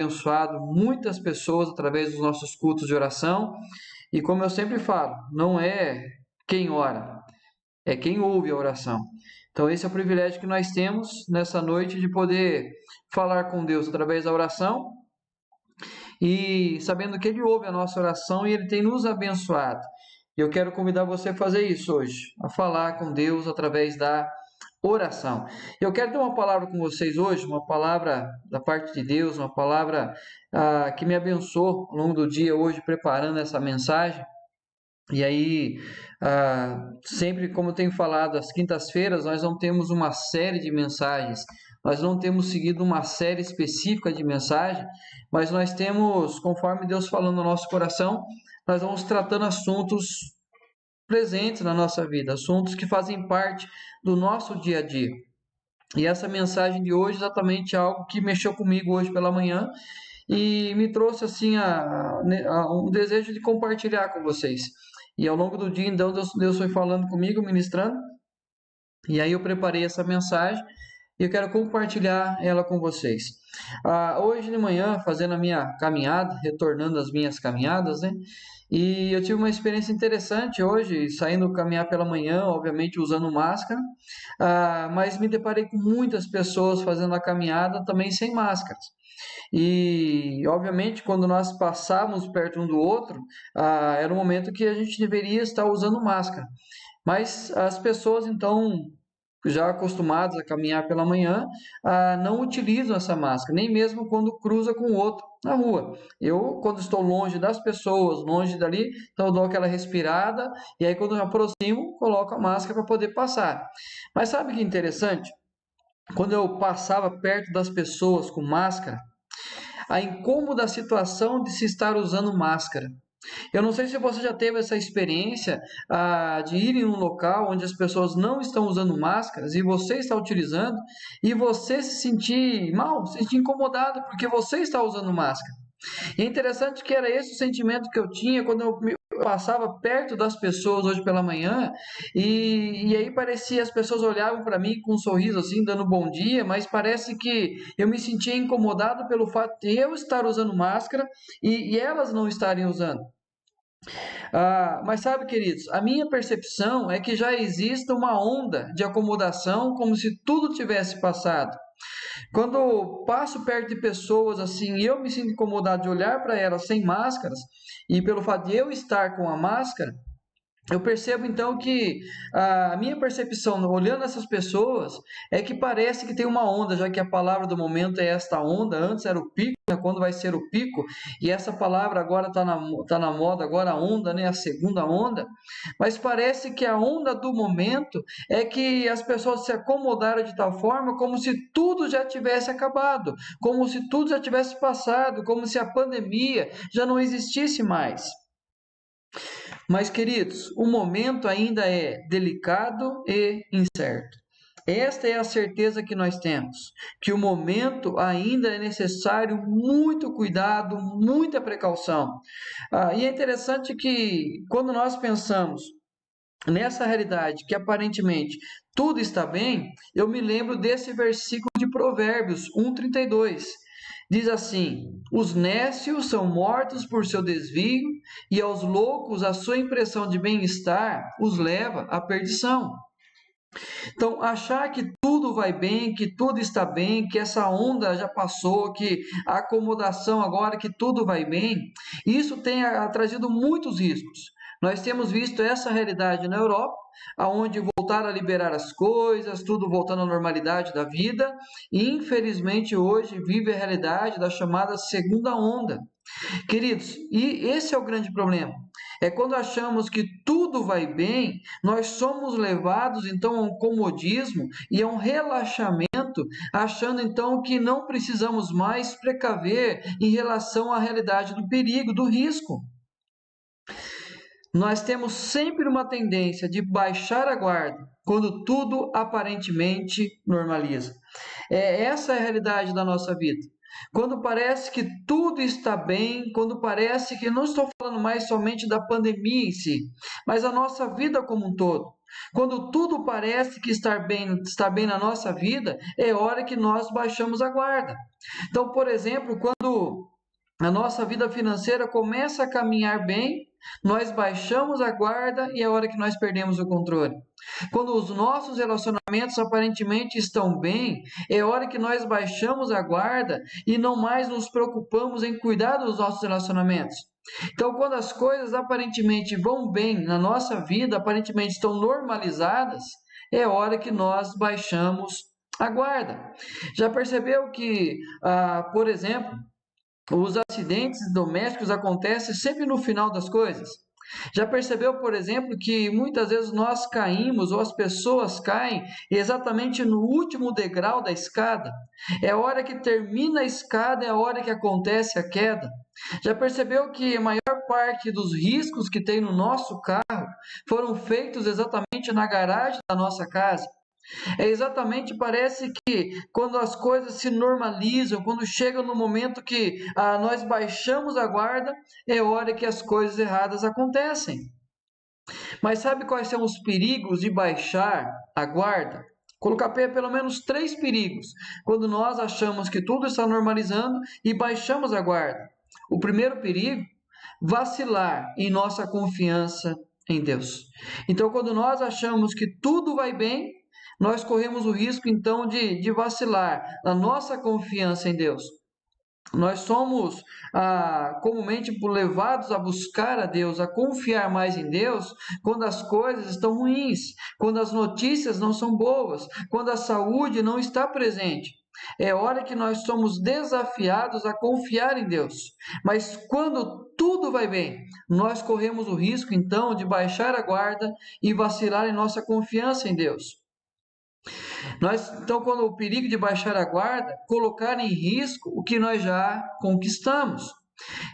abençoado muitas pessoas através dos nossos cultos de oração. E como eu sempre falo, não é quem ora, é quem ouve a oração. Então, esse é o privilégio que nós temos nessa noite de poder falar com Deus através da oração e sabendo que Ele ouve a nossa oração e Ele tem nos abençoado. E eu quero convidar você a fazer isso hoje, a falar com Deus através da oração. Eu quero ter uma palavra com vocês hoje, uma palavra da parte de Deus, uma palavra que me abençoou ao longo do dia hoje, preparando essa mensagem. E aí, sempre como eu tenho falado, às quintas-feiras nós não temos uma série de mensagens, nós não temos seguido uma série específica de mensagem, mas nós temos, conforme Deus falando no nosso coração, nós vamos tratando assuntos presentes na nossa vida, assuntos que fazem parte do nosso dia a dia. E essa mensagem de hoje é exatamente algo que mexeu comigo hoje pela manhã e me trouxe assim um desejo de compartilhar com vocês. E ao longo do dia, então, Deus foi falando comigo, ministrando, e aí eu preparei essa mensagem e eu quero compartilhar ela com vocês. Hoje de manhã, fazendo a minha caminhada, retornando às minhas caminhadas, né? E eu tive uma experiência interessante hoje, saindo caminhar pela manhã, obviamente usando máscara, mas me deparei com muitas pessoas fazendo a caminhada também sem máscaras. E, obviamente, quando nós passávamos perto um do outro, era um momento que a gente deveria estar usando máscara. Mas as pessoas, então, já acostumadas a caminhar pela manhã, não utilizam essa máscara, nem mesmo quando cruza com o outro na rua. Eu, quando estou longe das pessoas, longe dali, então eu dou aquela respirada, e aí quando eu me aproximo, coloco a máscara para poder passar. Mas sabe que interessante? Quando eu passava perto das pessoas com máscara, a incômoda situação de se estar usando máscara. Eu não sei se você já teve essa experiência de ir em um local onde as pessoas não estão usando máscaras e você está utilizando e você se sentir mal, se sentir incomodado porque você está usando máscara. E é interessante que era esse o sentimento que eu tinha quando eu passava perto das pessoas hoje pela manhã e aí parecia, as pessoas olhavam para mim com um sorriso assim, dando bom dia, mas parece que eu me sentia incomodado pelo fato de eu estar usando máscara e elas não estarem usando. Mas sabe, queridos, a minha percepção é que já existe uma onda de acomodação como se tudo tivesse passado. Quando eu passo perto de pessoas assim, eu me sinto incomodado de olhar para elas sem máscaras, e pelo fato de eu estar com a máscara, eu percebo então que a minha percepção, olhando essas pessoas, é que parece que tem uma onda, já que a palavra do momento é esta onda, antes era o pico, né, quando vai ser o pico, e essa palavra agora tá na moda, agora a onda, né, a segunda onda, mas parece que a onda do momento é que as pessoas se acomodaram de tal forma como se tudo já tivesse acabado, como se tudo já tivesse passado, como se a pandemia já não existisse mais. Mas, queridos, o momento ainda é delicado e incerto. Esta é a certeza que nós temos, que o momento ainda é necessário muito cuidado, muita precaução. E é interessante que, quando nós pensamos nessa realidade, que aparentemente tudo está bem, eu me lembro desse versículo de Provérbios 1:32. Diz assim: os nécios são mortos por seu desvio, e aos loucos a sua impressão de bem-estar os leva à perdição. Então, achar que tudo vai bem, que tudo está bem, que essa onda já passou, que a acomodação agora, que tudo vai bem, isso tem trazido muitos riscos. Nós temos visto essa realidade na Europa, aonde voltaram a liberar as coisas, tudo voltando à normalidade da vida, e infelizmente hoje vive a realidade da chamada segunda onda. Queridos, e esse é o grande problema. É quando achamos que tudo vai bem, nós somos levados então a um comodismo e a um relaxamento, achando então que não precisamos mais precaver em relação à realidade do perigo, do risco. Nós temos sempre uma tendência de baixar a guarda quando tudo aparentemente normaliza. Essa é a realidade da nossa vida. Quando parece que tudo está bem, quando parece que não estou falando mais somente da pandemia em si, mas a nossa vida como um todo. Quando tudo parece que está bem na nossa vida, é hora que nós baixamos a guarda. Então, por exemplo, quando a nossa vida financeira começa a caminhar bem, nós baixamos a guarda e é hora que nós perdemos o controle. Quando os nossos relacionamentos aparentemente estão bem, é hora que nós baixamos a guarda e não mais nos preocupamos em cuidar dos nossos relacionamentos. Então, quando as coisas aparentemente vão bem na nossa vida, aparentemente estão normalizadas, é hora que nós baixamos a guarda. Já percebeu que, por exemplo, os acidentes domésticos acontecem sempre no final das coisas? Já percebeu, por exemplo, que muitas vezes nós caímos ou as pessoas caem exatamente no último degrau da escada? É a hora que termina a escada, é a hora que acontece a queda. Já percebeu que a maior parte dos riscos que tem no nosso carro foram feitos exatamente na garagem da nossa casa? É exatamente, parece que quando as coisas se normalizam, quando chega no momento que nós baixamos a guarda, é hora que as coisas erradas acontecem. Mas sabe quais são os perigos de baixar a guarda? Colocar pelo menos 3 perigos quando nós achamos que tudo está normalizando e baixamos a guarda. O primeiro perigo, vacilar em nossa confiança em Deus. Então, quando nós achamos que tudo vai bem, nós corremos o risco, então, de vacilar na nossa confiança em Deus. Nós somos comumente levados a buscar a Deus, a confiar mais em Deus, quando as coisas estão ruins, quando as notícias não são boas, quando a saúde não está presente. É hora que nós somos desafiados a confiar em Deus. Mas quando tudo vai bem, nós corremos o risco, então, de baixar a guarda e vacilar em nossa confiança em Deus. Então, quando o perigo de baixar a guarda, colocar em risco o que nós já conquistamos.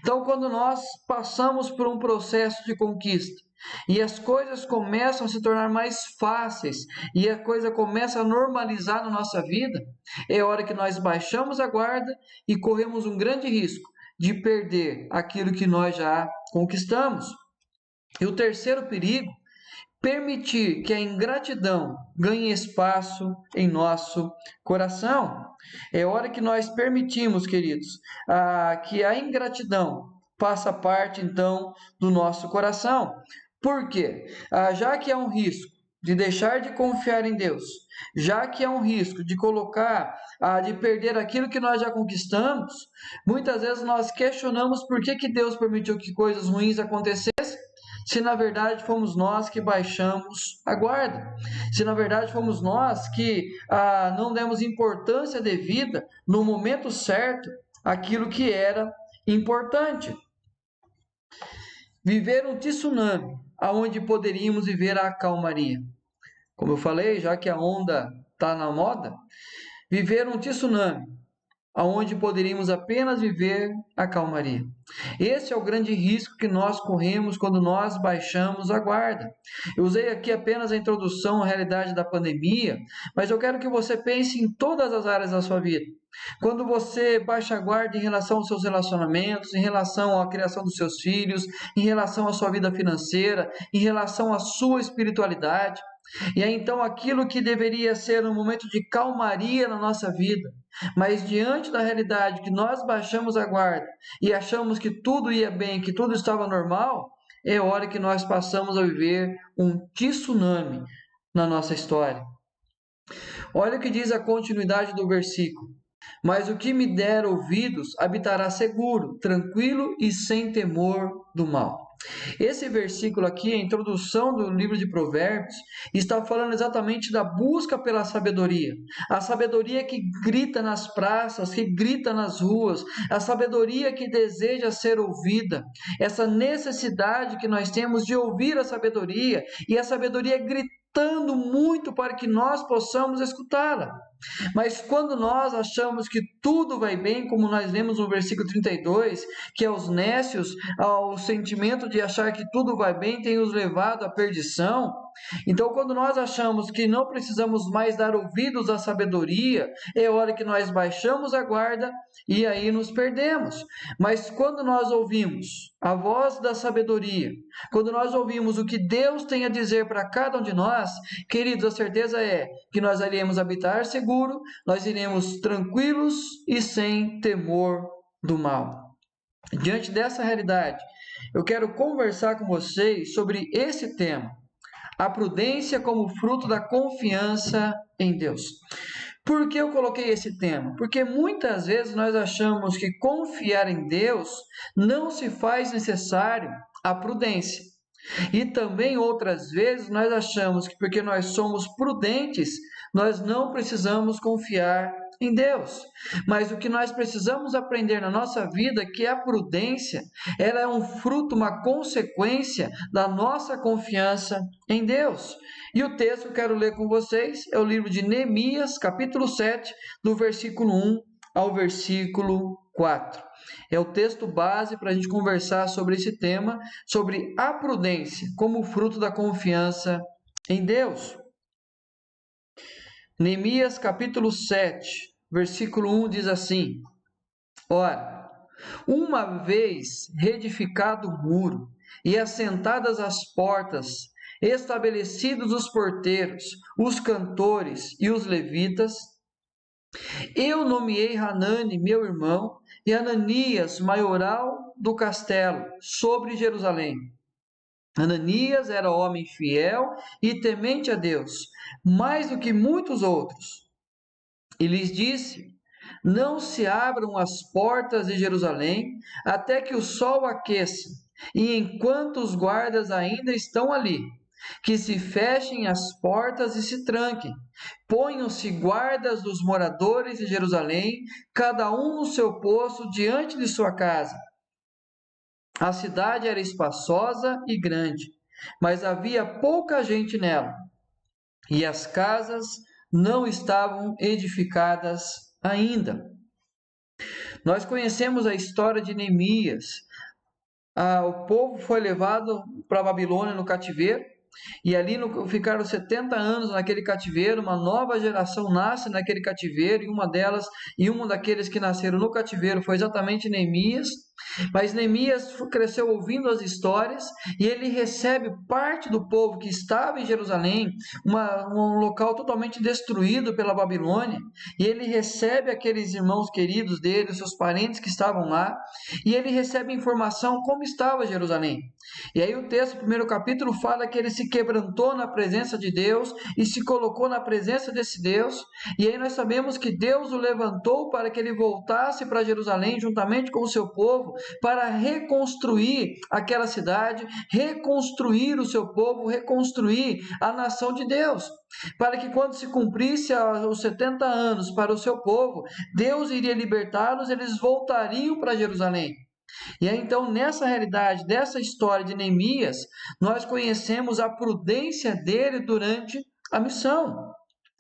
Então, quando nós passamos por um processo de conquista e as coisas começam a se tornar mais fáceis e a coisa começa a normalizar na nossa vida, é hora que nós baixamos a guarda e corremos um grande risco de perder aquilo que nós já conquistamos. E o terceiro perigo, permitir que a ingratidão ganhe espaço em nosso coração. É hora que nós permitimos, queridos, que a ingratidão faça parte, então, do nosso coração. Por quê? Já que há um risco de deixar de confiar em Deus, já que há um risco de de perder aquilo que nós já conquistamos, muitas vezes nós questionamos por que Deus permitiu que coisas ruins acontecessem, se na verdade fomos nós que baixamos a guarda, se na verdade fomos nós que não demos importância devida no momento certo àquilo que era importante. Viver um tsunami, aonde poderíamos viver a calmaria. Como eu falei, já que a onda está na moda, viver um tsunami, aonde poderíamos apenas viver a calmaria. Esse é o grande risco que nós corremos quando nós baixamos a guarda. Eu usei aqui apenas a introdução à realidade da pandemia, mas eu quero que você pense em todas as áreas da sua vida. Quando você baixa a guarda em relação aos seus relacionamentos, em relação à criação dos seus filhos, em relação à sua vida financeira, em relação à sua espiritualidade. E aí então aquilo que deveria ser um momento de calmaria na nossa vida, mas diante da realidade que nós baixamos a guarda e achamos que tudo ia bem, que tudo estava normal, é hora que nós passamos a viver um tsunami na nossa história. Olha o que diz a continuidade do versículo. Mas o que me der ouvidos habitará seguro, tranquilo e sem temor do mal. Esse versículo aqui, a introdução do livro de Provérbios, está falando exatamente da busca pela sabedoria. A sabedoria que grita nas praças, que grita nas ruas, a sabedoria que deseja ser ouvida, essa necessidade que nós temos de ouvir a sabedoria, e a sabedoria gritando muito para que nós possamos escutá-la. Mas quando nós achamos que tudo vai bem, como nós lemos no versículo 32, que aos nécios, ao sentimento de achar que tudo vai bem, tem os levado à perdição, Então, quando nós achamos que não precisamos mais dar ouvidos à sabedoria, é hora que nós baixamos a guarda e aí nos perdemos. Mas quando nós ouvimos a voz da sabedoria, quando nós ouvimos o que Deus tem a dizer para cada um de nós, queridos, a certeza é que nós iremos habitar seguro, nós iremos tranquilos e sem temor do mal. Diante dessa realidade, eu quero conversar com vocês sobre esse tema, a prudência como fruto da confiança em Deus. Por que eu coloquei esse tema? Porque muitas vezes nós achamos que confiar em Deus não se faz necessário a prudência. E também outras vezes nós achamos que porque nós somos prudentes, nós não precisamos confiar em Deus. Mas o que nós precisamos aprender na nossa vida é que a prudência, ela é um fruto, uma consequência da nossa confiança em Deus. E o texto que eu quero ler com vocês é o livro de Neemias, capítulo 7, do versículo 1 ao versículo 4. É o texto base para a gente conversar sobre esse tema, sobre a prudência como fruto da confiança em Deus. Neemias capítulo 7, versículo 1 diz assim: Ora, uma vez reedificado o muro e assentadas as portas, estabelecidos os porteiros, os cantores e os levitas, eu nomeei Hanani, meu irmão, e Ananias, maioral do castelo, sobre Jerusalém. Ananias era homem fiel e temente a Deus, mais do que muitos outros. E lhes disse: não se abram as portas de Jerusalém até que o sol aqueça, e enquanto os guardas ainda estão ali, que se fechem as portas e se tranquem. Ponham-se guardas dos moradores de Jerusalém, cada um no seu posto diante de sua casa. A cidade era espaçosa e grande, mas havia pouca gente nela, e as casas não estavam edificadas ainda. Nós conhecemos a história de Neemias. O povo foi levado para a Babilônia no cativeiro, e ali ficaram 70 anos naquele cativeiro. Uma nova geração nasce naquele cativeiro, e um daqueles que nasceram no cativeiro foi exatamente Neemias. Mas Neemias cresceu ouvindo as histórias, e ele recebe parte do povo que estava em Jerusalém, um local totalmente destruído pela Babilônia, e ele recebe aqueles irmãos queridos dele, seus parentes que estavam lá, e ele recebe informação como estava Jerusalém. E aí o texto, primeiro capítulo, fala que ele se quebrantou na presença de Deus e se colocou na presença desse Deus, e aí nós sabemos que Deus o levantou para que ele voltasse para Jerusalém juntamente com o seu povo, para reconstruir aquela cidade, reconstruir o seu povo, reconstruir a nação de Deus, para que quando se cumprisse os 70 anos para o seu povo, Deus iria libertá-los, eles voltariam para Jerusalém. E aí, então, nessa realidade, dessa história de Neemias, nós conhecemos a prudência dele durante a missão.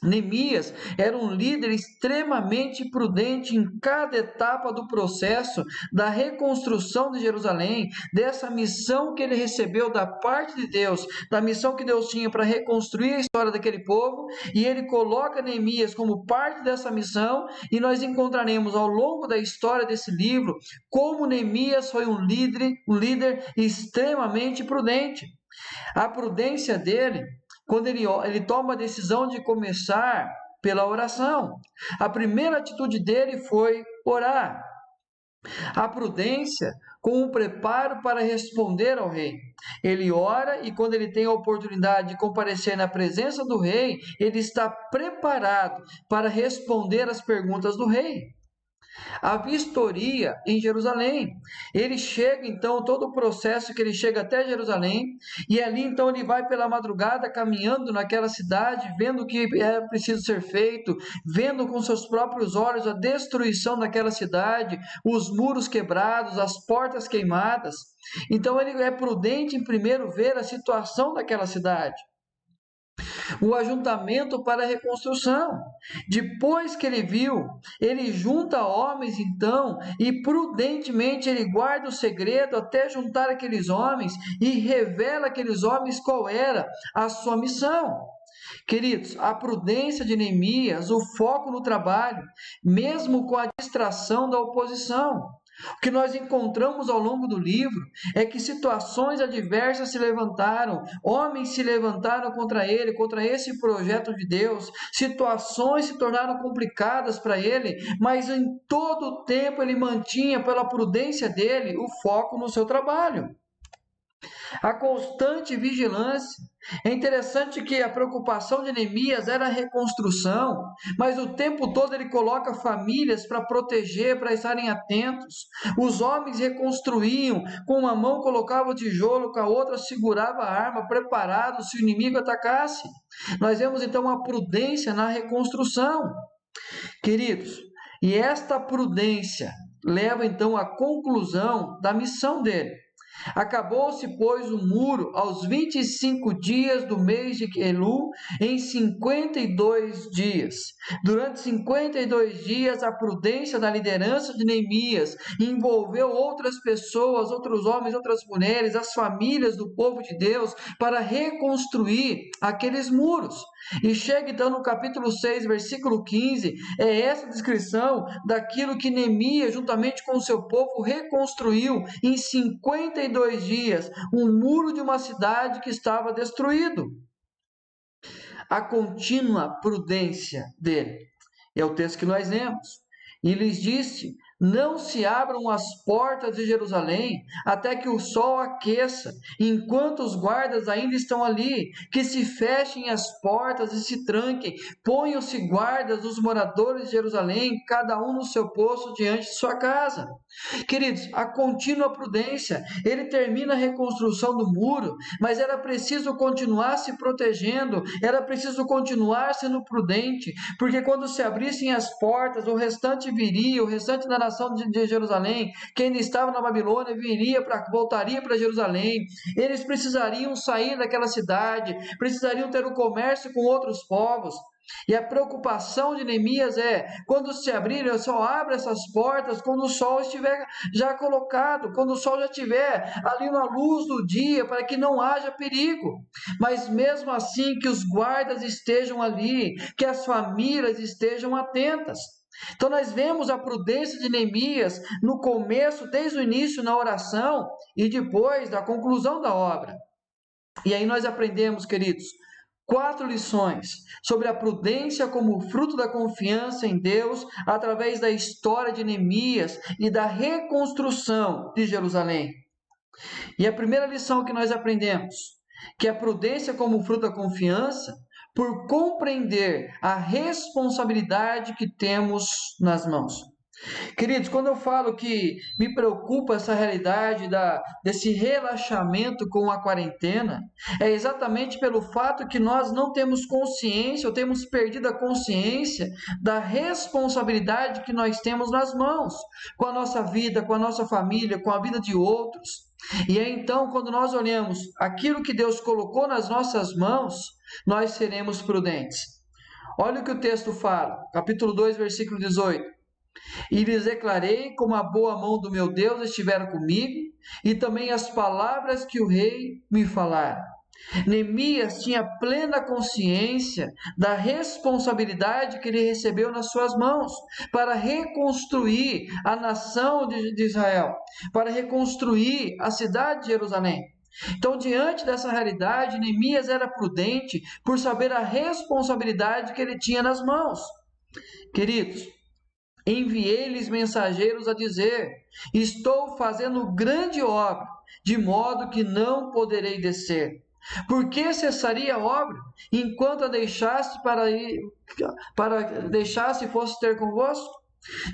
Neemias era um líder extremamente prudente em cada etapa do processo da reconstrução de Jerusalém, dessa missão que ele recebeu da parte de Deus, da missão que Deus tinha para reconstruir a história daquele povo, e ele coloca Neemias como parte dessa missão, e nós encontraremos ao longo da história desse livro como Neemias foi um líder extremamente prudente. A prudência dele, quando ele toma a decisão de começar pela oração. A primeira atitude dele foi orar. A prudência com o preparo para responder ao rei. Ele ora, e quando ele tem a oportunidade de comparecer na presença do rei, ele está preparado para responder às perguntas do rei. A vistoria em Jerusalém. Ele chega, então, todo o processo que ele chega até Jerusalém, e ali, então, ele vai pela madrugada caminhando naquela cidade, vendo o que é preciso ser feito, vendo com seus próprios olhos a destruição daquela cidade, os muros quebrados, as portas queimadas. Então, ele é prudente em primeiro ver a situação daquela cidade. O ajuntamento para a reconstrução. Depois que ele viu, ele junta homens então, e prudentemente ele guarda o segredo até juntar aqueles homens e revela àqueles homens qual era a sua missão. Queridos, a prudência de Neemias, o foco no trabalho, mesmo com a distração da oposição. O que nós encontramos ao longo do livro é que situações adversas se levantaram, homens se levantaram contra ele, contra esse projeto de Deus, situações se tornaram complicadas para ele, mas em todo o tempo ele mantinha, pela prudência dele, o foco no seu trabalho. A constante vigilância. É interessante que a preocupação de Neemias era a reconstrução, mas o tempo todo ele coloca famílias para proteger, para estarem atentos. Os homens reconstruíam, com uma mão colocava o tijolo, com a outra segurava a arma, preparado se o inimigo atacasse. Nós vemos então a prudência na reconstrução. Queridos, e esta prudência leva então à conclusão da missão dele. Acabou-se, pois, o muro aos 25 dias do mês de Elu, em 52 dias. Durante 52 dias, a prudência da liderança de Neemias envolveu outras pessoas, outros homens, outras mulheres, as famílias do povo de Deus, para reconstruir aqueles muros. E chega então no capítulo 6, versículo 15, é essa descrição daquilo que Neemias, juntamente com o seu povo, reconstruiu em 52 dias, um muro de uma cidade que estava destruído. A contínua prudência dele, é o texto que nós lemos. E lhes disse: não se abram as portas de Jerusalém até que o sol aqueça, enquanto os guardas ainda estão ali, que se fechem as portas e se tranquem, ponham-se guardas os moradores de Jerusalém, cada um no seu posto diante de sua casa. Queridos, a contínua prudência, ele termina a reconstrução do muro, mas era preciso continuar se protegendo, era preciso continuar sendo prudente, porque quando se abrissem as portas, o restante viria, o restante da nação de Jerusalém, que ainda estava na Babilônia, voltaria para Jerusalém. Eles precisariam sair daquela cidade, precisariam ter o comércio com outros povos. E a preocupação de Neemias é, quando se abrir, eu só abro essas portas quando o sol estiver já colocado, quando o sol já estiver ali na luz do dia, para que não haja perigo. Mas mesmo assim, que os guardas estejam ali, que as famílias estejam atentas. Então nós vemos a prudência de Neemias no começo, desde o início na oração e depois da conclusão da obra. E aí nós aprendemos, queridos, 4 lições sobre a prudência como fruto da confiança em Deus através da história de Neemias e da reconstrução de Jerusalém. E a primeira lição que nós aprendemos, que a prudência como fruto da confiança, por compreender a responsabilidade que temos nas mãos. Queridos, quando eu falo que me preocupa essa realidade desse relaxamento com a quarentena, é exatamente pelo fato que nós não temos consciência, ou temos perdido a consciência da responsabilidade que nós temos nas mãos, com a nossa vida, com a nossa família, com a vida de outros. E é então, quando nós olhamos aquilo que Deus colocou nas nossas mãos, nós seremos prudentes. Olha o que o texto fala, capítulo 2, versículo 18. E lhes declarei como a boa mão do meu Deus estivera comigo, e também as palavras que o rei me falara. Neemias tinha plena consciência da responsabilidade que ele recebeu nas suas mãos para reconstruir a nação de Israel, para reconstruir a cidade de Jerusalém. Então, diante dessa realidade, Neemias era prudente por saber a responsabilidade que ele tinha nas mãos. Queridos, enviei-lhes mensageiros a dizer: estou fazendo grande obra, de modo que não poderei descer. Por que cessaria a obra, enquanto a deixasse deixasse e fosse ter convosco?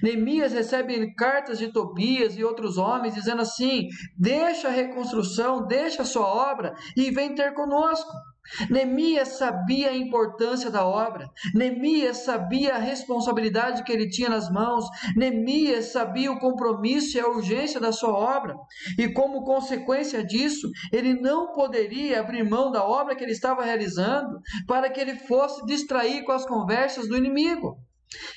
Neemias recebe cartas de Tobias e outros homens dizendo assim: deixa a reconstrução, deixa a sua obra e vem ter conosco. Neemias sabia a importância da obra, Neemias sabia a responsabilidade que ele tinha nas mãos, Neemias sabia o compromisso e a urgência da sua obra, e como consequência disso, ele não poderia abrir mão da obra que ele estava realizando para que ele fosse distrair com as conversas do inimigo.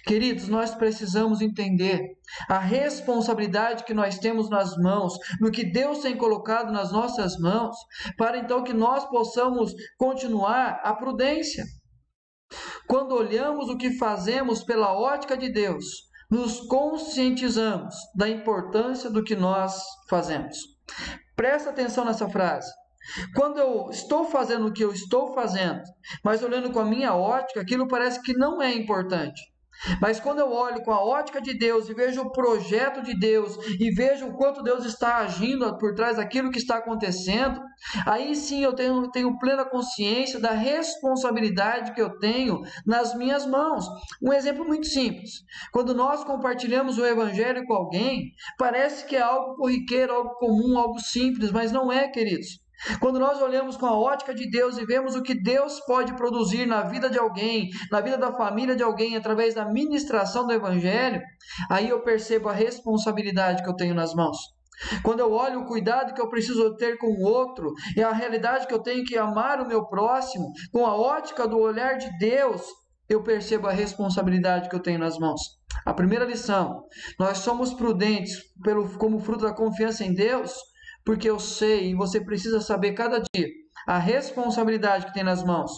Queridos, nós precisamos entender a responsabilidade que nós temos nas mãos, no que Deus tem colocado nas nossas mãos, para então que nós possamos continuar a prudência. Quando olhamos o que fazemos pela ótica de Deus, nos conscientizamos da importância do que nós fazemos. Presta atenção nessa frase. Quando eu estou fazendo o que eu estou fazendo, mas olhando com a minha ótica, aquilo parece que não é importante. Mas quando eu olho com a ótica de Deus e vejo o projeto de Deus e vejo o quanto Deus está agindo por trás daquilo que está acontecendo, aí sim eu tenho plena consciência da responsabilidade que eu tenho nas minhas mãos. Um exemplo muito simples: quando nós compartilhamos o Evangelho com alguém, parece que é algo corriqueiro, algo comum, algo simples, mas não é, queridos. Quando nós olhamos com a ótica de Deus e vemos o que Deus pode produzir na vida de alguém, na vida da família de alguém, através da ministração do Evangelho, aí eu percebo a responsabilidade que eu tenho nas mãos. Quando eu olho o cuidado que eu preciso ter com o outro e a realidade que eu tenho que amar o meu próximo, com a ótica do olhar de Deus, eu percebo a responsabilidade que eu tenho nas mãos. A primeira lição: nós somos prudentes como fruto da confiança em Deus, porque eu sei, e você precisa saber cada dia, a responsabilidade que tem nas mãos.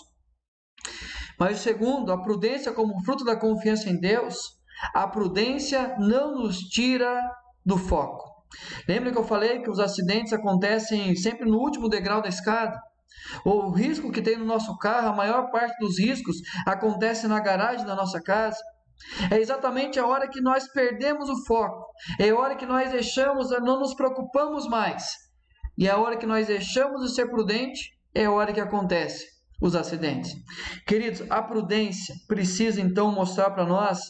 Mas o segundo, a prudência como fruto da confiança em Deus, a prudência não nos tira do foco. Lembra que eu falei que os acidentes acontecem sempre no último degrau da escada? O risco que tem no nosso carro, a maior parte dos riscos acontece na garagem da nossa casa. É exatamente a hora que nós perdemos o foco, é a hora que nós deixamos, não nos preocupamos mais, e a hora que nós deixamos de ser prudente, é a hora que acontece os acidentes. Queridos, a prudência precisa então mostrar para nós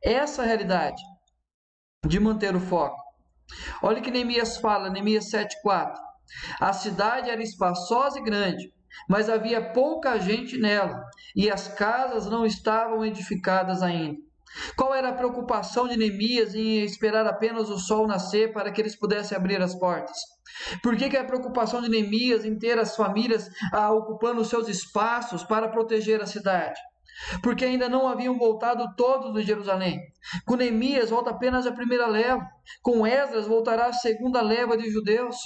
essa realidade de manter o foco. Olha o que Neemias fala, Neemias 7,4: a cidade era espaçosa e grande, mas havia pouca gente nela, e as casas não estavam edificadas ainda. Qual era a preocupação de Neemias em esperar apenas o sol nascer para que eles pudessem abrir as portas? Por que a preocupação de Neemias em ter as famílias ocupando os seus espaços para proteger a cidade? Porque ainda não haviam voltado todos de Jerusalém. Com Neemias volta apenas a primeira leva, com Esdras voltará a segunda leva de judeus.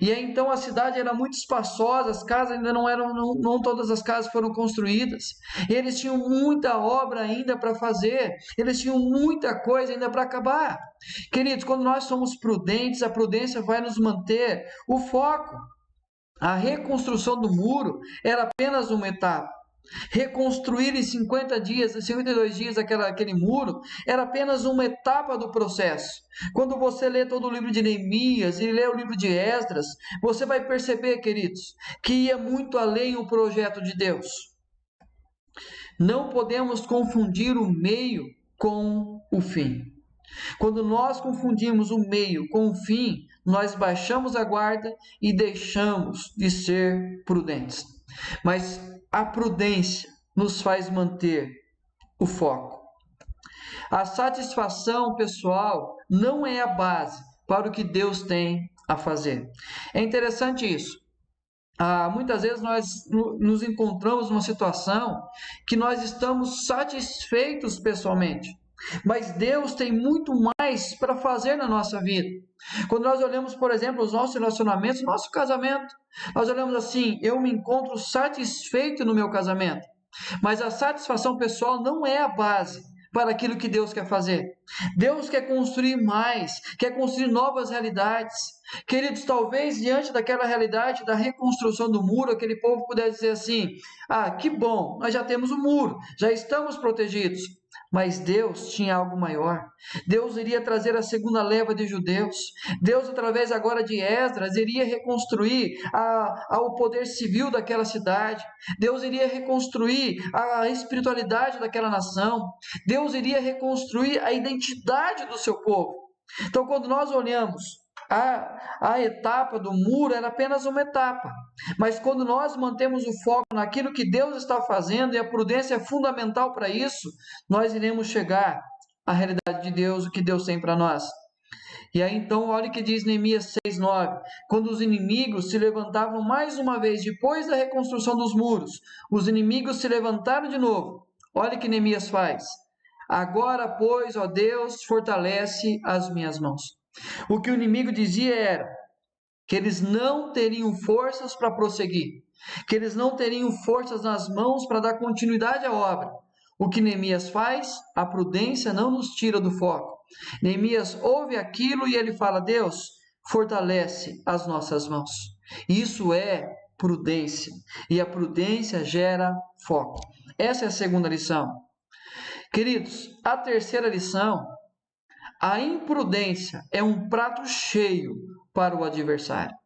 E aí então a cidade era muito espaçosa, as casas ainda não todas as casas foram construídas. Eles tinham muita obra ainda para fazer, eles tinham muita coisa ainda para acabar. Queridos, quando nós somos prudentes, a prudência vai nos manter o foco. A reconstrução do muro era apenas uma etapa. Reconstruir em 50 dias, 52 dias aquele muro, era apenas uma etapa do processo. Quando você lê todo o livro de Neemias e lê o livro de Esdras, você vai perceber, queridos, que ia muito além o projeto de Deus. Não podemos confundir o meio com o fim. Quando nós confundimos o meio com o fim, nós baixamos a guarda e deixamos de ser prudentes. Mas a prudência nos faz manter o foco. A satisfação pessoal não é a base para o que Deus tem a fazer. É interessante isso. Muitas vezes nós nos encontramos numa situação que nós estamos satisfeitos pessoalmente, mas Deus tem muito mais para fazer na nossa vida. Quando nós olhamos, por exemplo, os nossos relacionamentos, nosso casamento, nós olhamos assim: eu me encontro satisfeito no meu casamento, mas a satisfação pessoal não é a base para aquilo que Deus quer fazer. Deus quer construir mais, quer construir novas realidades. Queridos, talvez diante daquela realidade da reconstrução do muro, aquele povo pudesse dizer assim: que bom, nós já temos o muro, já estamos protegidos. Mas Deus tinha algo maior. Deus iria trazer a segunda leva de judeus. Deus, através agora de Esdras, iria reconstruir o poder civil daquela cidade. Deus iria reconstruir a espiritualidade daquela nação. Deus iria reconstruir a identidade do seu povo. Então, quando nós olhamos a etapa do muro, era apenas uma etapa. Mas quando nós mantemos o foco naquilo que Deus está fazendo, e a prudência é fundamental para isso, nós iremos chegar à realidade de Deus, o que Deus tem para nós. E aí então, olha o que diz Neemias 6:9. Quando os inimigos se levantavam mais uma vez, depois da reconstrução dos muros, os inimigos se levantaram de novo. Olha o que Neemias faz. Agora, pois, ó Deus, fortalece as minhas mãos. O que o inimigo dizia era que eles não teriam forças para prosseguir, que eles não teriam forças nas mãos para dar continuidade à obra. O que Neemias faz? A prudência não nos tira do foco. Neemias ouve aquilo e ele fala: Deus, fortalece as nossas mãos. Isso é prudência, e a prudência gera foco. Essa é a segunda lição. Queridos, a terceira lição: a imprudência é um prato cheio para o adversário.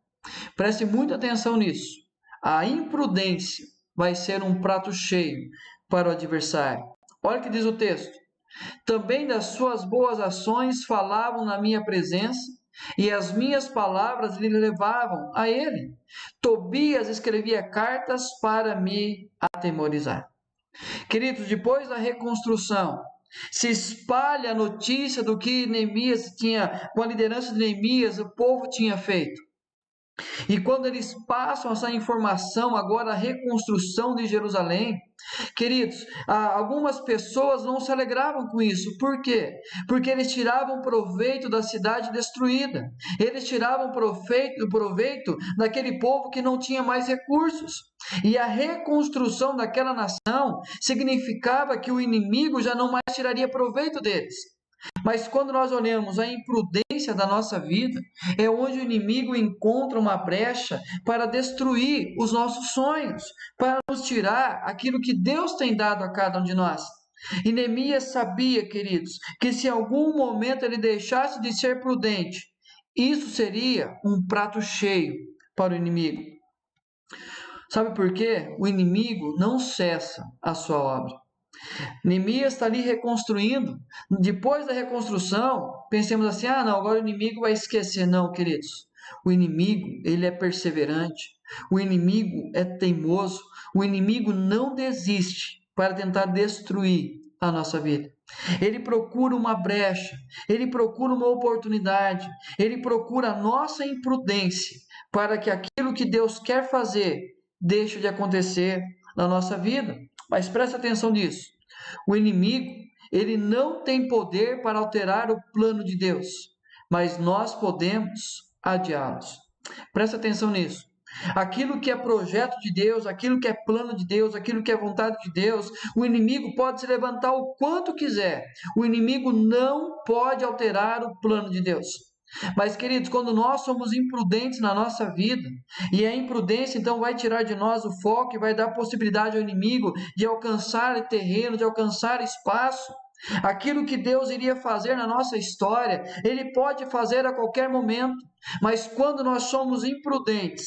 Preste muita atenção nisso. A imprudência vai ser um prato cheio para o adversário. Olha o que diz o texto. Também das suas boas ações falavam na minha presença, e as minhas palavras lhe levavam a ele. Tobias escrevia cartas para me atemorizar. Queridos, depois da reconstrução, se espalha a notícia do que Neemias tinha, com a liderança de Neemias, o povo tinha feito. E quando eles passam essa informação, agora a reconstrução de Jerusalém, queridos, algumas pessoas não se alegravam com isso. Por quê? Porque eles tiravam proveito da cidade destruída. Eles tiravam proveito daquele povo que não tinha mais recursos. E a reconstrução daquela nação significava que o inimigo já não mais tiraria proveito deles. Mas quando nós olhamos a imprudência da nossa vida, é onde o inimigo encontra uma brecha para destruir os nossos sonhos, para nos tirar aquilo que Deus tem dado a cada um de nós. E Neemias sabia, queridos, que se em algum momento ele deixasse de ser prudente, isso seria um prato cheio para o inimigo. Sabe por quê? O inimigo não cessa a sua obra. Neemias está ali reconstruindo. Depois da reconstrução, pensemos assim: ah, não, agora o inimigo vai esquecer. Não, queridos. O inimigo, ele é perseverante. O inimigo é teimoso. O inimigo não desiste para tentar destruir a nossa vida. Ele procura uma brecha. Ele procura uma oportunidade. Ele procura a nossa imprudência para que aquilo que Deus quer fazer deixe de acontecer na nossa vida. Mas presta atenção nisso. O inimigo, ele não tem poder para alterar o plano de Deus, mas nós podemos adiá-los. Presta atenção nisso. Aquilo que é projeto de Deus, aquilo que é plano de Deus, aquilo que é vontade de Deus, o inimigo pode se levantar o quanto quiser. O inimigo não pode alterar o plano de Deus. Mas, queridos, quando nós somos imprudentes na nossa vida, e a imprudência então vai tirar de nós o foco e vai dar possibilidade ao inimigo de alcançar terreno, de alcançar espaço, aquilo que Deus iria fazer na nossa história, Ele pode fazer a qualquer momento, mas quando nós somos imprudentes,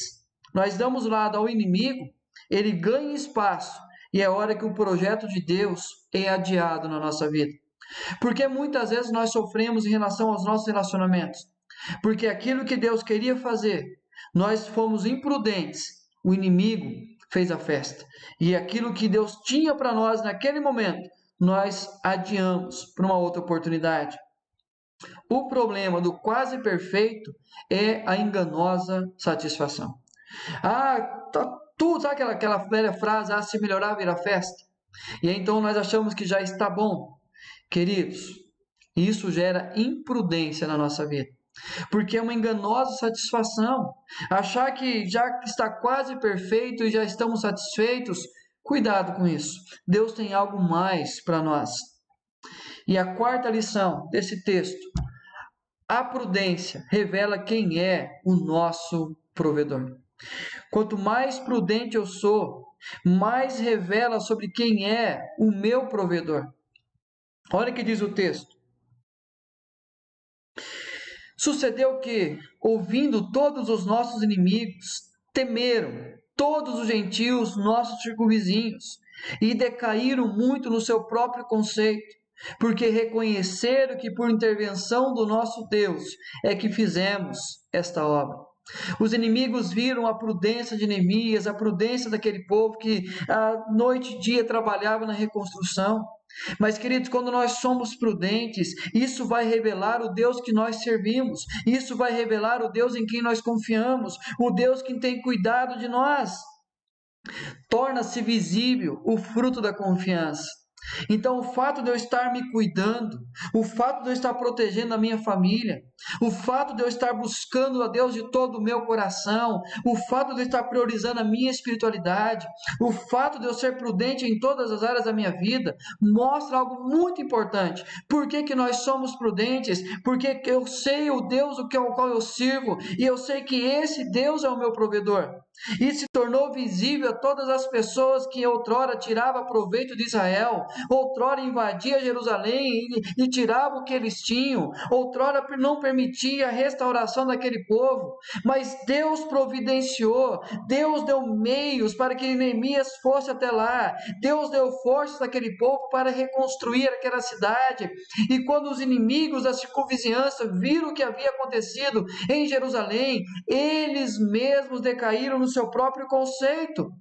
nós damos lado ao inimigo, ele ganha espaço, e é hora que o projeto de Deus é adiado na nossa vida. Porque muitas vezes nós sofremos em relação aos nossos relacionamentos. Porque aquilo que Deus queria fazer, nós fomos imprudentes, o inimigo fez a festa. E aquilo que Deus tinha para nós naquele momento, nós adiamos para uma outra oportunidade. O problema do quase perfeito é a enganosa satisfação. Tá tudo, sabe aquela velha frase, se melhorar vira festa? E então nós achamos que já está bom. Queridos, isso gera imprudência na nossa vida. Porque é uma enganosa satisfação. Achar que já está quase perfeito e já estamos satisfeitos, cuidado com isso. Deus tem algo mais para nós. E a quarta lição desse texto: a prudência revela quem é o nosso provedor. Quanto mais prudente eu sou, mais revela sobre quem é o meu provedor. Olha o que diz o texto. Sucedeu que, ouvindo todos os nossos inimigos, temeram todos os gentios, nossos circunvizinhos, e decaíram muito no seu próprio conceito, porque reconheceram que por intervenção do nosso Deus é que fizemos esta obra. Os inimigos viram a prudência de Neemias, a prudência daquele povo que a noite e dia trabalhava na reconstrução. Mas, queridos, quando nós somos prudentes, isso vai revelar o Deus que nós servimos, isso vai revelar o Deus em quem nós confiamos, o Deus que tem cuidado de nós. Torna-se visível o fruto da confiança. Então, o fato de eu estar me cuidando, o fato de eu estar protegendo a minha família, o fato de eu estar buscando a Deus de todo o meu coração, o fato de eu estar priorizando a minha espiritualidade, o fato de eu ser prudente em todas as áreas da minha vida, mostra algo muito importante. Por que que nós somos prudentes? Porque eu sei o Deus ao qual eu sirvo, e eu sei que esse Deus é o meu provedor. E se tornou visível a todas as pessoas que outrora tirava proveito de Israel, outrora invadia Jerusalém e tirava o que eles tinham, outrora não permitia a restauração daquele povo, mas Deus providenciou, Deus deu meios para que Neemias fosse até lá, Deus deu forças àquele povo para reconstruir aquela cidade, e quando os inimigos da circunvizinhança viram o que havia acontecido em Jerusalém, eles mesmos decaíram no seu próprio conceito.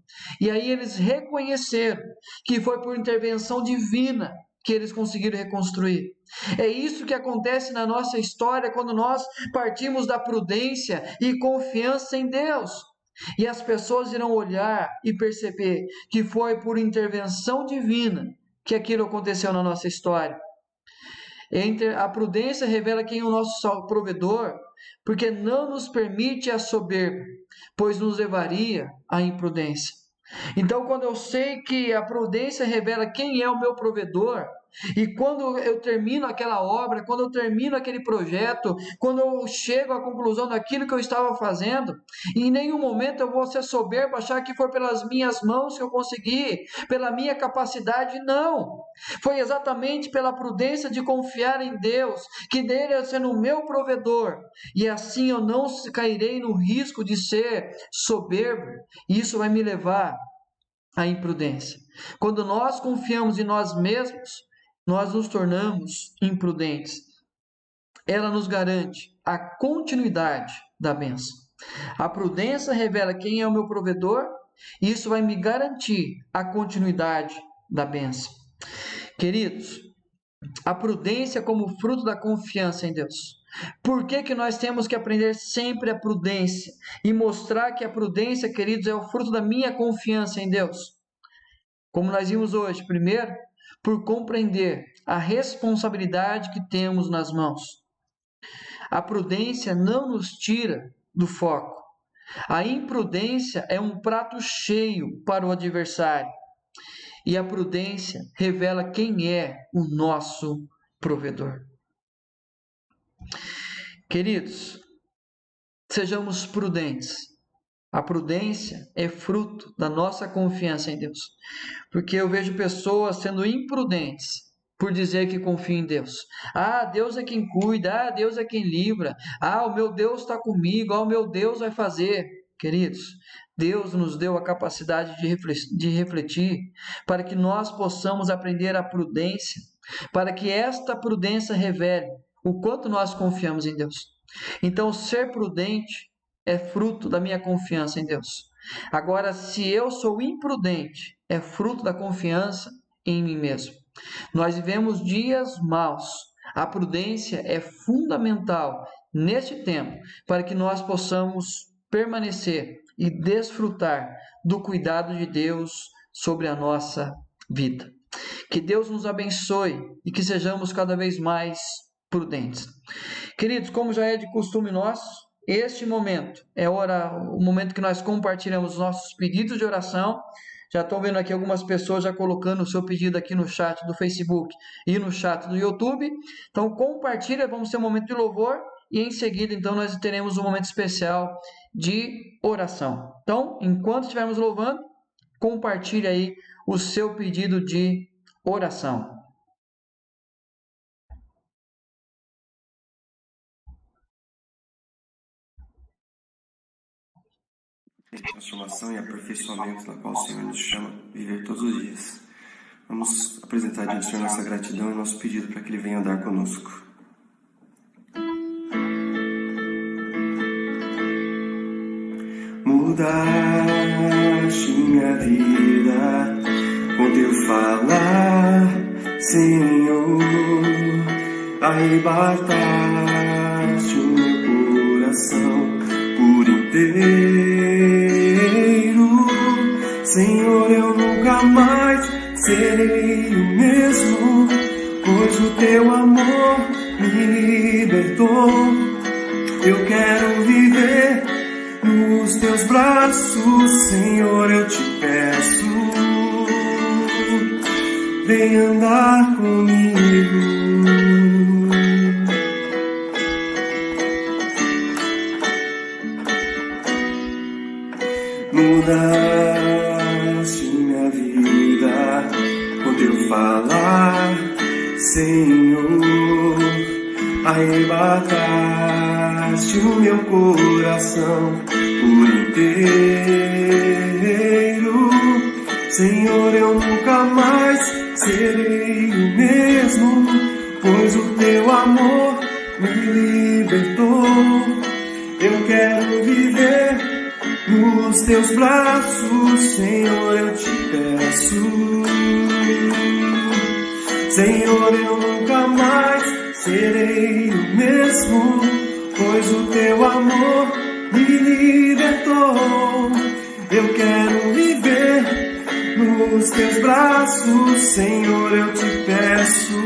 E aí eles reconheceram que foi por intervenção divina que eles conseguiram reconstruir. É isso que acontece na nossa história quando nós partimos da prudência e confiança em Deus. E as pessoas irão olhar e perceber que foi por intervenção divina que aquilo aconteceu na nossa história. A prudência revela quem é o nosso provedor, porque não nos permite a soberba, pois nos levaria à imprudência. Então, quando eu sei que a prudência revela quem é o meu provedor, e quando eu termino aquela obra, quando eu termino aquele projeto, quando eu chego à conclusão daquilo que eu estava fazendo, em nenhum momento eu vou ser soberbo, achar que foi pelas minhas mãos que eu consegui, pela minha capacidade, não. Foi exatamente pela prudência de confiar em Deus, que dele sendo o meu provedor, e assim eu não cairei no risco de ser soberbo, e isso vai me levar à imprudência. Quando nós confiamos em nós mesmos, nós nos tornamos imprudentes. Ela nos garante a continuidade da bênção. A prudência revela quem é o meu provedor, e isso vai me garantir a continuidade da bênção. Queridos, a prudência como fruto da confiança em Deus. Por que que nós temos que aprender sempre a prudência e mostrar que a prudência, queridos, é o fruto da minha confiança em Deus? Como nós vimos hoje, primeiro, por compreender a responsabilidade que temos nas mãos. A prudência não nos tira do foco. A imprudência é um prato cheio para o adversário. E a prudência revela quem é o nosso provedor. Queridos, sejamos prudentes. A prudência é fruto da nossa confiança em Deus. Porque eu vejo pessoas sendo imprudentes por dizer que confiam em Deus. Ah, Deus é quem cuida. Ah, Deus é quem livra. Ah, o meu Deus está comigo. Ah, o meu Deus vai fazer. Queridos, Deus nos deu a capacidade de refletir para que nós possamos aprender a prudência, para que esta prudência revele o quanto nós confiamos em Deus. Então, ser prudente é fruto da minha confiança em Deus. Agora, se eu sou imprudente, é fruto da confiança em mim mesmo. Nós vivemos dias maus. A prudência é fundamental neste tempo para que nós possamos permanecer e desfrutar do cuidado de Deus sobre a nossa vida. Que Deus nos abençoe e que sejamos cada vez mais prudentes. Queridos, como já é de costume nosso, este momento é o momento que nós compartilhamos os nossos pedidos de oração. Já estou vendo aqui algumas pessoas já colocando o seu pedido aqui no chat do Facebook e no chat do YouTube. Então compartilha, vamos ter um momento de louvor e em seguida então nós teremos um momento especial de oração. Então, enquanto estivermos louvando, compartilhe aí o seu pedido de oração. transformação e aperfeiçoamento na qual o Senhor nos chama a viver todos os dias. Vamos apresentar diante do Senhor nossa gratidão e nosso pedido para que Ele venha andar conosco. Mudaste minha vida com teu falar, Senhor. Arrebataste o meu coração por inteiro. Senhor, eu nunca mais serei o mesmo, pois o teu amor me libertou. Eu quero viver nos teus braços, Senhor, eu te peço. Vem andar comigo. Mudaste minha vida com teu falar, Senhor. Arrebataste o meu coração por inteiro. Senhor, eu nunca mais serei o mesmo, pois o teu amor me libertou. Eu quero viver nos teus braços, Senhor, eu te peço. Senhor, eu nunca mais serei o mesmo, pois o teu amor me libertou. Eu quero viver nos teus braços, Senhor, eu te peço.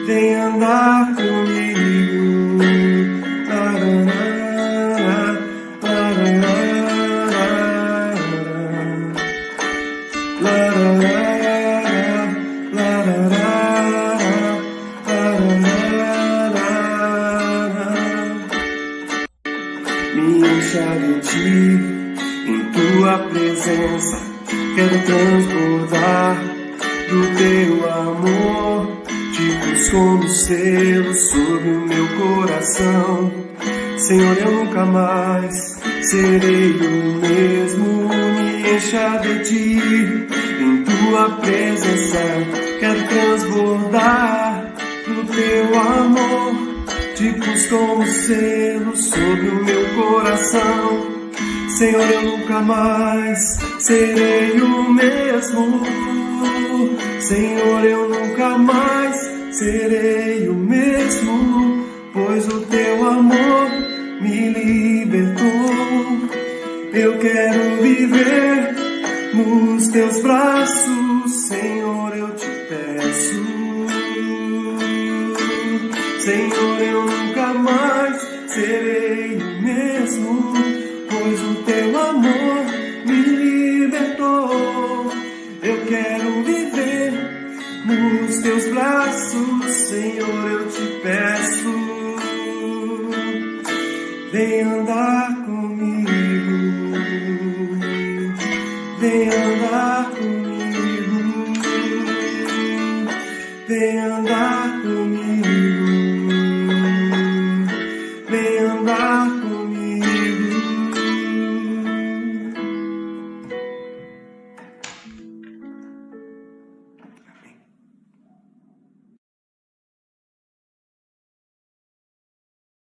Vem andar comigo. Me encha de ti, em tua presença, quero transbordar do teu amor, tipos como selos sobre o meu coração. Senhor, eu nunca mais serei o mesmo. Me encha de ti, em tua presença, quero transbordar do teu amor, tipos como selos sobre o meu coração. Senhor, eu nunca mais serei o mesmo. Senhor, eu nunca mais serei o mesmo, pois o teu amor me libertou. Eu quero viver nos teus braços, Senhor, eu te peço. Senhor, eu nunca mais serei o mesmo, pois o teu amor me libertou. Eu quero viver nos teus braços, Senhor, eu te peço. Vem andar comigo.